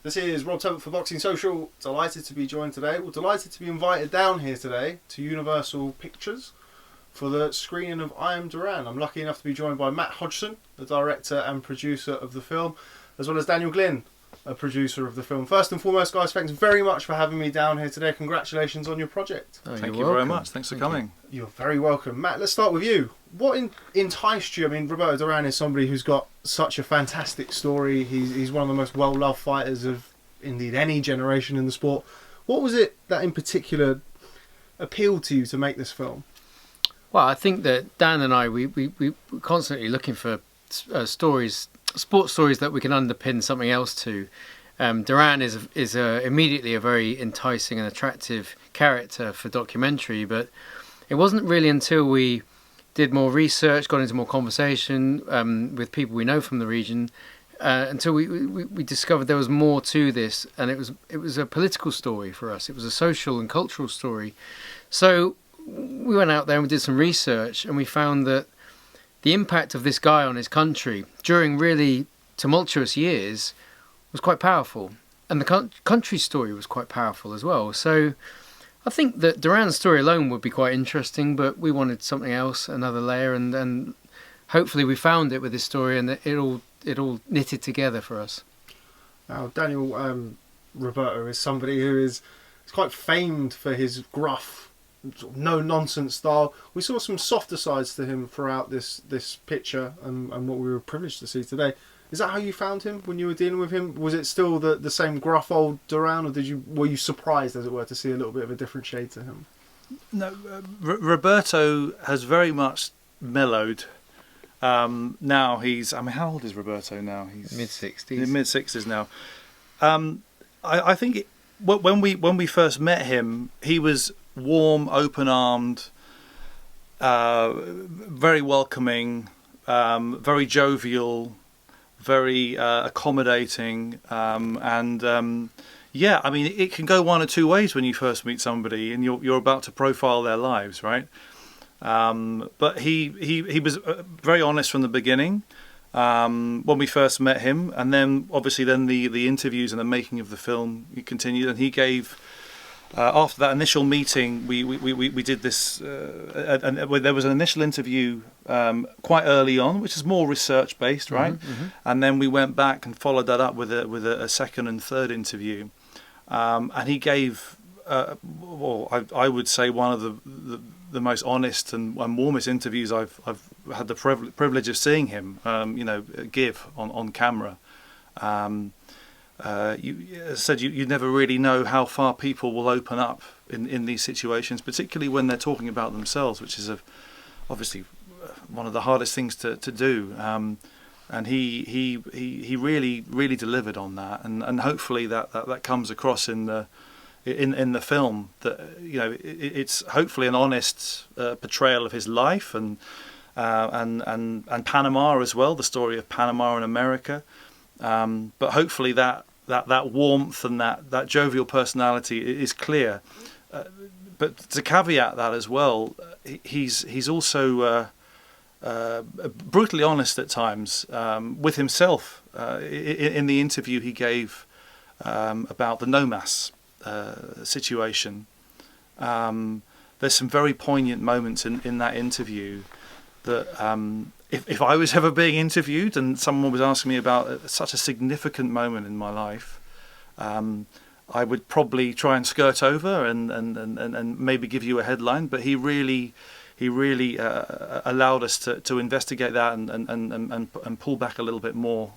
This is Rob Temple for Boxing Social. Delighted to be joined today. Well, delighted to be invited down here today to Universal Pictures for the screening of I Am Duran. I'm lucky enough to be joined by Matt Hodgson, the director and producer of the film, as well as Daniel Glynn, a producer of the film. First and foremost, guys, thanks very much for having me down here today. Congratulations on your project. Thank you very much. Thanks for coming. You're very welcome. Matt, let's start with you. What enticed you? I mean, Roberto Duran is somebody who's got such a fantastic story. He's one of the most well-loved fighters of, indeed, any generation in the sport. What was it that in particular appealed to you to make this film? Well, I think that Dan and I, we're constantly looking for stories, sports stories that we can underpin something else to. Duran is immediately a very enticing and attractive character for documentary, but it wasn't really until we did more research, got into more conversation with people we know from the region, until we discovered there was more to this, and it was a political story for us. It was a social and cultural story. So we went out there and we did some research, and we found that the impact of this guy on his country during really tumultuous years was quite powerful, and the country's story was quite powerful as well. So I think that Duran's story alone would be quite interesting, but we wanted something else, another layer, and hopefully we found it with this story, and it all knitted together for us. Now, Daniel, Roberto is somebody who is quite famed for his gruff, no-nonsense style. We saw some softer sides to him throughout this picture and what we were privileged to see today. Is that how you found him when you were dealing with him? Was it still the same gruff old Duran, or were you surprised, as it were, to see a little bit of a different shade to him? No, Roberto has very much mellowed. Now he's, I mean, how old is Roberto now? He's mid-60s. Mid-60s now. I think when we first met him, he was warm, open-armed, very welcoming, very jovial, very accommodating, yeah, I mean, it can go one or two ways when you first meet somebody and you're about to profile their lives, right? But he was very honest from the beginning when we first met him, and then obviously the interviews and the making of the film continued, and he gave. After that initial meeting, we did this. There was an initial interview quite early on, which is more research based, right? Mm-hmm. And then we went back and followed that up with a second and third interview, and he gave, I would say, one of the most honest and warmest interviews I've had the privilege of seeing him, give on camera. You said you never really know how far people will open up in these situations, particularly when they're talking about themselves, which is obviously one of the hardest things to do. And he really delivered on that, and hopefully that comes across in the film. That it's hopefully an honest portrayal of his life and Panama as well, the story of Panama and America. But hopefully that warmth and that jovial personality is clear. But to caveat that as well, he's also brutally honest at times with himself. In the interview he gave about the NOMAS situation, there's some very poignant moments in that interview that if I was ever being interviewed and someone was asking me about such a significant moment in my life, I would probably try and skirt over and maybe give you a headline. But he really allowed us to investigate that and pull back a little bit more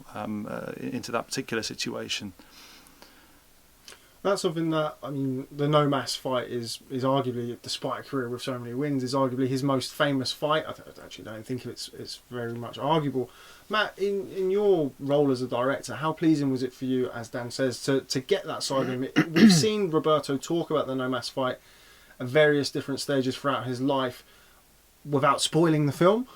into that particular situation. That's something that, I mean, the No Mass fight is arguably, despite a career with so many wins, is arguably his most famous fight. I actually don't think it's very much arguable. Matt, in your role as a director, how pleasing was it for you, as Dan says, to get that side of him? We've seen Roberto talk about the No Mass fight at various different stages throughout his life without spoiling the film.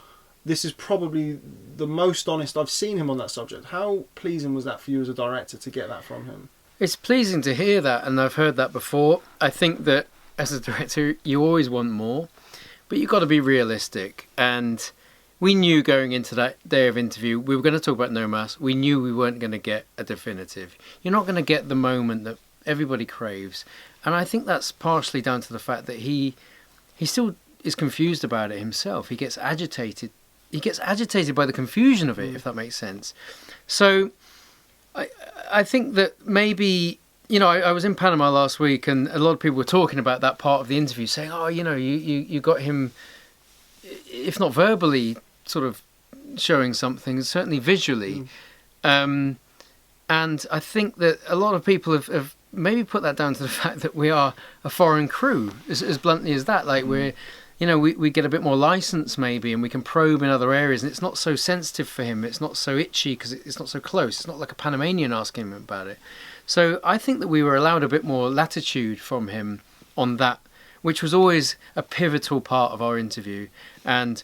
This is probably the most honest I've seen him on that subject. How pleasing was that for you as a director to get that from him? It's pleasing to hear that, and I've heard that before. I think that as a director, you always want more, but you've got to be realistic. And we knew going into that day of interview, we were going to talk about No Mas. We knew we weren't going to get a definitive. You're not going to get the moment that everybody craves. And I think that's partially down to the fact that he still is confused about it himself. He gets agitated. He gets agitated by the confusion of it, if that makes sense. So I think that maybe, you know, I was in Panama last week, and a lot of people were talking about that part of the interview, saying, oh, you know, you got him, if not verbally, sort of showing something, certainly visually. And I think that a lot of people have maybe put that down to the fact that we are a foreign crew, as bluntly as that. Like we're, you know, we get a bit more license maybe, and we can probe in other areas, and it's not so sensitive for him. It's not so itchy because it's not so close. It's not like a Panamanian asking him about it. So I think that we were allowed a bit more latitude from him on that, which was always a pivotal part of our interview. And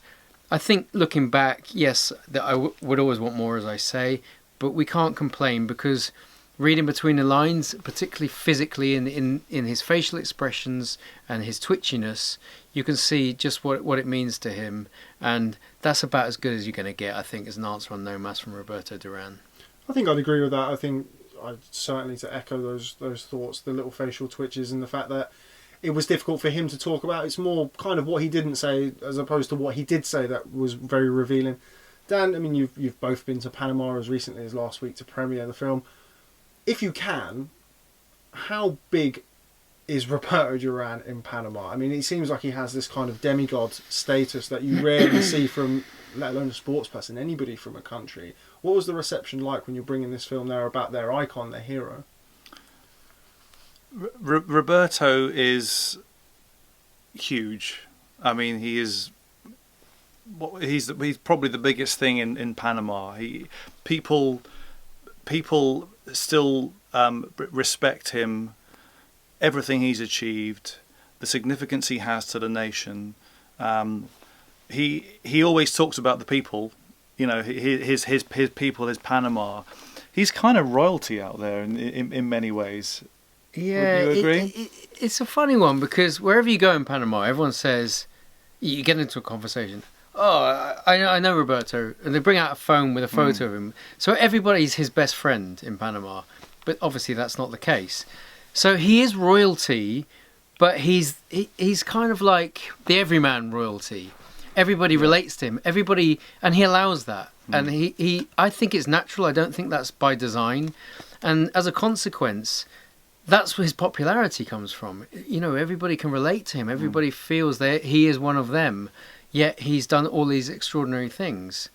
I think looking back, yes, that I would always want more, as I say, but we can't complain because reading between the lines, particularly physically in his facial expressions and his twitchiness, you can see just what it means to him. And that's about as good as you're going to get, I think, as an answer on No Mas from Roberto Duran. I think I'd agree with that. I think I'd certainly to echo those thoughts, the little facial twitches and the fact that it was difficult for him to talk about. It's more kind of what he didn't say as opposed to what he did say that was very revealing. Dan, I mean, you've both been to Panama as recently as last week to premiere the film. If you can, how big is Roberto Duran in Panama? I mean, it seems like he has this kind of demigod status that you rarely see from, let alone a sports person, anybody from a country. What was the reception like when you're bringing this film there about their icon, their hero? Roberto is huge. I mean, he's probably the biggest thing in Panama. People still respect him, everything he's achieved, the significance he has to the nation. He always talks about the people, you know, his people, his Panama. He's kind of royalty out there in many ways. Yeah, would you agree? It's a funny one because wherever you go in Panama, everyone says, you get into a conversation, oh, I know Roberto, and they bring out a phone with a photo of him. So everybody's his best friend in Panama, but obviously that's not the case. So he is royalty, but he's kind of like the everyman royalty. Everybody relates to him, and he allows that. And I think it's natural. I don't think that's by design. And as a consequence, that's where his popularity comes from. You know, everybody can relate to him. Everybody feels that he is one of them. Yet he's done all these extraordinary things.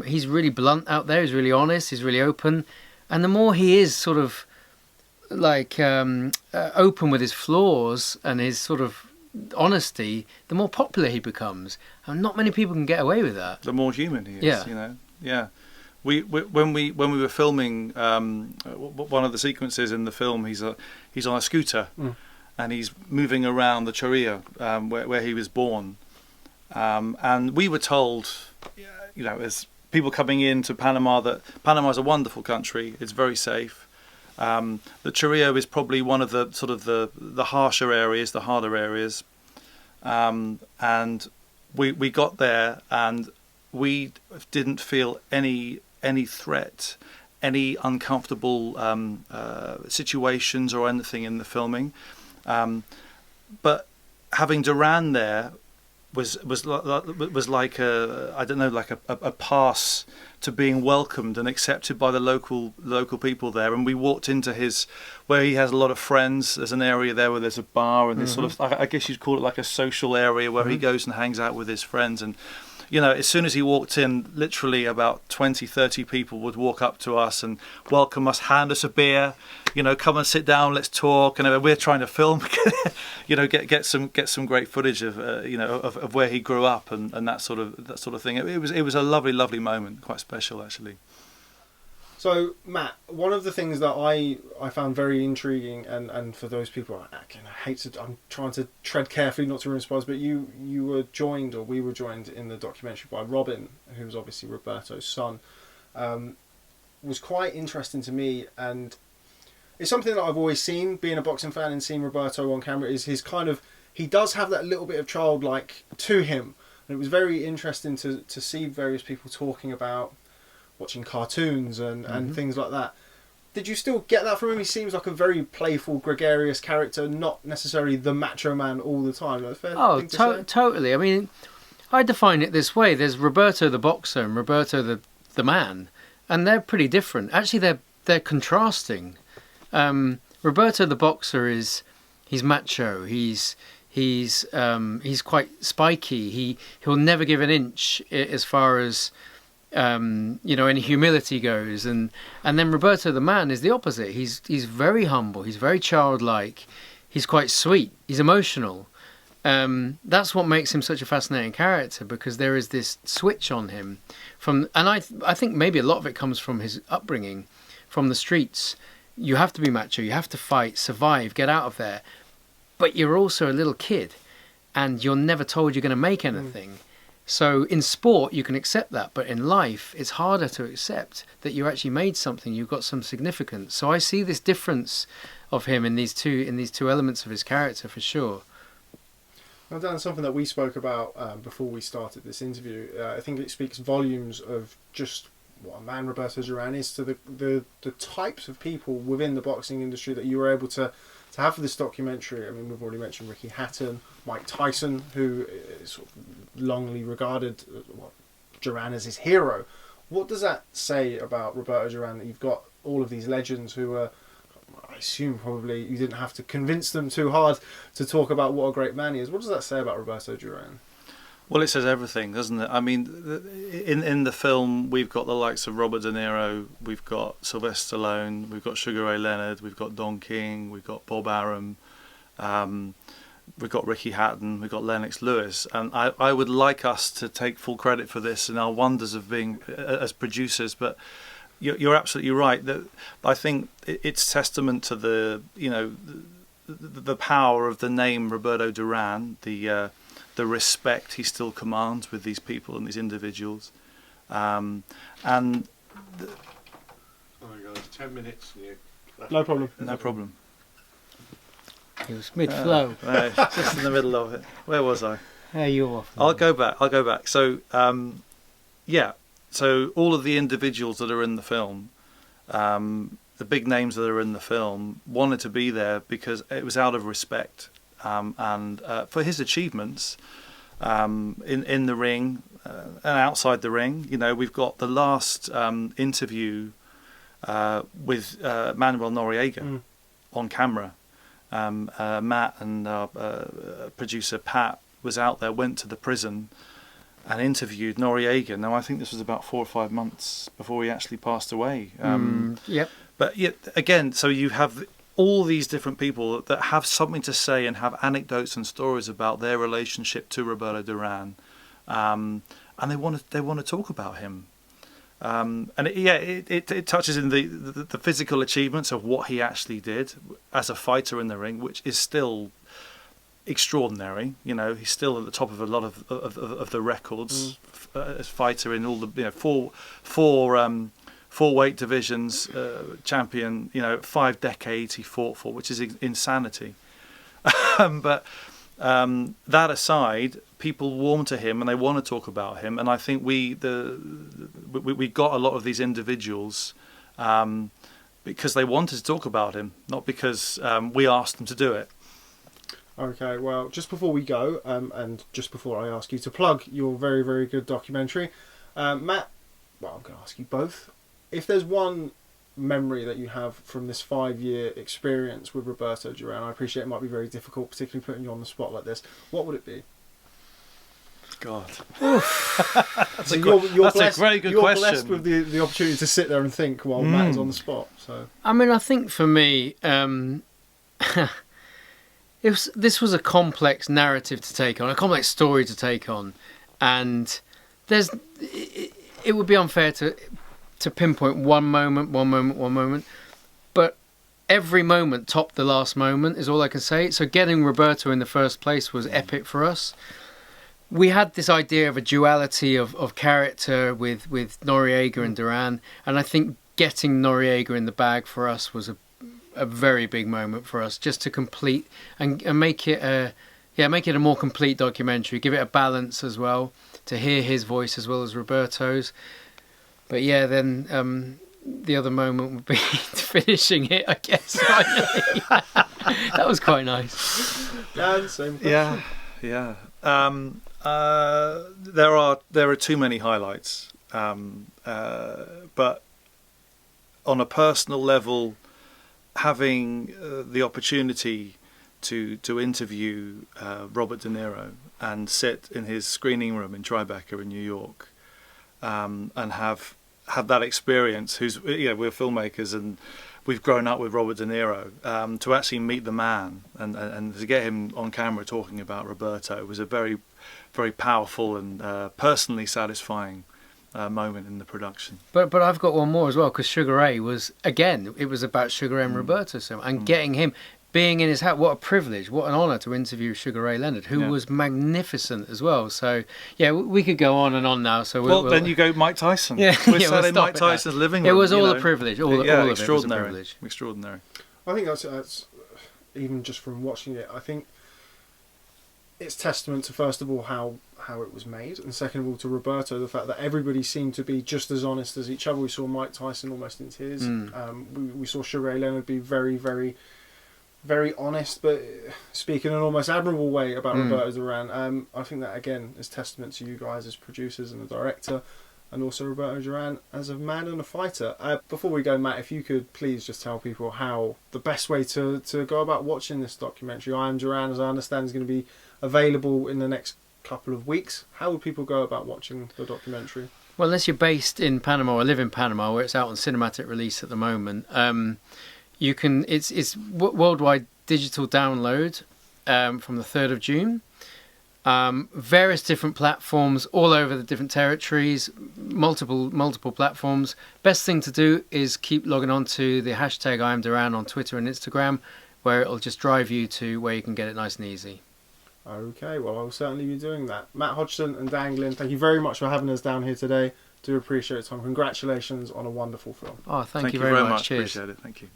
He's really blunt out there. He's really honest. He's really open. And the more he is sort of like open with his flaws and his sort of honesty, the more popular he becomes. And not many people can get away with that. The more human he is, yeah. You know. Yeah. When we were filming one of the sequences in the film, he's on a scooter and he's moving around the Chorrillo where he was born. And we were told, you know, as people coming into Panama, that Panama is a wonderful country. It's very safe. The Chorrillo is probably one of the sort of the harsher areas, the harder areas. And we got there and we didn't feel any threat, any uncomfortable situations or anything in the filming. But having Duran there was like a pass to being welcomed and accepted by the local people there. And we walked into where he has a lot of friends. There's an area there where there's a bar and this sort of, I guess you'd call it like a social area where he goes and hangs out with his friends. And you know, as soon as he walked in, literally about 20, 30 people would walk up to us and welcome us, hand us a beer, you know, come and sit down, let's talk. And we're trying to film, you know, get some great footage of, you know, of where he grew up and that sort of thing. It was a lovely moment, quite special actually. So, Matt, one of the things that I found very intriguing, and for those people, I'm trying to tread carefully not to ruin spoilers, but we were joined in the documentary by Robin, who's obviously Roberto's son, was quite interesting to me, and it's something that I've always seen, being a boxing fan and seeing Roberto on camera, is his kind of, he does have that little bit of childlike to him, And it was very interesting to see various people talking about watching cartoons and things like that. Did you still get that from him? He seems like a very playful, gregarious character, not necessarily the macho man all the time. Is that a fair thing to say? Totally. I mean, I define it this way. There's Roberto the boxer and Roberto the man, and they're pretty different. Actually, they're contrasting. Roberto the boxer he's macho. He's quite spiky. He'll never give an inch as far as any humility goes, and then Roberto the man is the opposite. He's very humble. He's very childlike. He's quite sweet. He's emotional. That's what makes him such a fascinating character, because there is this switch on him and I think maybe a lot of it comes from his upbringing, from the streets. You have to be macho. You have to fight, survive, get out of there. But you're also a little kid, and you're never told you're going to make anything. So in sport, you can accept that, but in life, it's harder to accept that you actually made something. You've got some significance. So I see this difference of him in these two elements of his character for sure. Now, Dan, something that we spoke about before we started this interview. I think it speaks volumes of just what a man Roberto Duran is to the types of people within the boxing industry that you were able to have for this documentary. I mean, we've already mentioned Ricky Hatton, Mike Tyson, who is sort of longly regarded Duran as his hero. What does that say about Roberto Duran, that you've got all of these legends who are, I assume probably you didn't have to convince them too hard to talk about what a great man he is. What does that say about Roberto Duran? Well, it says everything, doesn't it? I mean, in the film, we've got the likes of Robert De Niro, we've got Sylvester Stallone, we've got Sugar Ray Leonard, we've got Don King, we've got Bob Arum, we've got Ricky Hatton, we've got Lennox Lewis, and I would like us to take full credit for this and our wonders of being as producers, but you're absolutely right. That I think it's testament to the power of the name Roberto Duran, the respect he still commands with these people and these individuals, and oh my God, 10 minutes. No problem. No problem. He was mid-flow. Just in the middle of it. Where was I? Yeah, you're off. I'll go back. So, so all of the individuals that are in the film, the big names that are in the film, wanted to be there because it was out of respect. And for his achievements in the ring and outside the ring. We've got the last interview with Manuel Noriega on camera. Matt and producer Pat was out there, went to the prison and interviewed Noriega. Now, I think this was about 4 or 5 months before he actually passed away. Yep. But yet, again, so you have all these different people that have something to say and have anecdotes and stories about their relationship to Roberto Duran, and they want to talk about him. And it touches in the physical achievements of what he actually did as a fighter in the ring, which is still extraordinary. He's still at the top of a lot of the records as fighter in all the four weight divisions, champion. 5 decades he fought for, which is insanity. But that aside, people warm to him and they want to talk about him, and I think we got a lot of these individuals because they wanted to talk about him, not because we asked them to do it. Okay, well, just before we go, and just before I ask you to plug your very, very good documentary, Matt, well, I'm going to ask you both. If there's one memory that you have from this 5-year experience with Roberto Duran, I appreciate it might be very difficult, particularly putting you on the spot like this, what would it be? God. That's a very good question. You're blessed with the opportunity to sit there and think while Matt is on the spot. So, I mean, I think for me, this was a complex narrative to take on, a complex story to take on, and it would be unfair to pinpoint one moment, but every moment topped the last moment is all I can say. So getting Roberto in the first place was epic for us. We had this idea of a duality of character with Noriega and Duran, and I think getting Noriega in the bag for us was a very big moment for us, just to complete and make it Yeah, make it a more complete documentary. Give it a balance as well, to hear his voice as well as Roberto's. But yeah, then the other moment would be finishing it, I guess. Finally. That was quite nice. Yeah, same question. Yeah. There are too many highlights, but on a personal level, having the opportunity to interview Robert De Niro and sit in his screening room in Tribeca in New York, and have that experience. We're filmmakers and we've grown up with Robert De Niro. To actually meet the man and to get him on camera talking about Roberto was a very, very powerful and personally satisfying moment in the production. But I've got one more as well, because Sugar Ray was, again, it was about Sugar Ray and Roberto, and getting him, being in his house. What a privilege, what an honour to interview Sugar Ray Leonard, who was magnificent as well. So yeah, we could go on and on now. So we'll then you go Mike Tyson. Yeah, we're sat in Mike Tyson's living room. It was all a privilege. All of it was a privilege. Extraordinary. I think that's even just from watching it. I think it's testament to, first of all, how it was made, and second of all to Roberto, the fact that everybody seemed to be just as honest as each other. We saw Mike Tyson almost in tears. We saw Sugar Ray Leonard be very, very, very honest, but speak in an almost admirable way about Roberto Duran. I think that again is testament to you guys as producers and the director, and also Roberto Duran as a man and a fighter. Before we go, Matt, if you could please just tell people how the best way to go about watching this documentary. I Am Duran, as I understand, is going to be available in the next couple of weeks. How would people go about watching the documentary? Well, unless you're based in Panama or live in Panama, where it's out on cinematic release at the moment, you can. It's worldwide digital download from the 3rd of June. Various different platforms all over the different territories, multiple platforms. Best thing to do is keep logging on to the hashtag I Am Duran on Twitter and Instagram, where it'll just drive you to where you can get it nice and easy. Okay, well, I'll certainly be doing that. Matt Hodgson and Dan Glynn, thank you very much for having us down here today. Do appreciate it, Tom. Congratulations on a wonderful film. Oh, thank you very much. Cheers. Appreciate it. Thank you.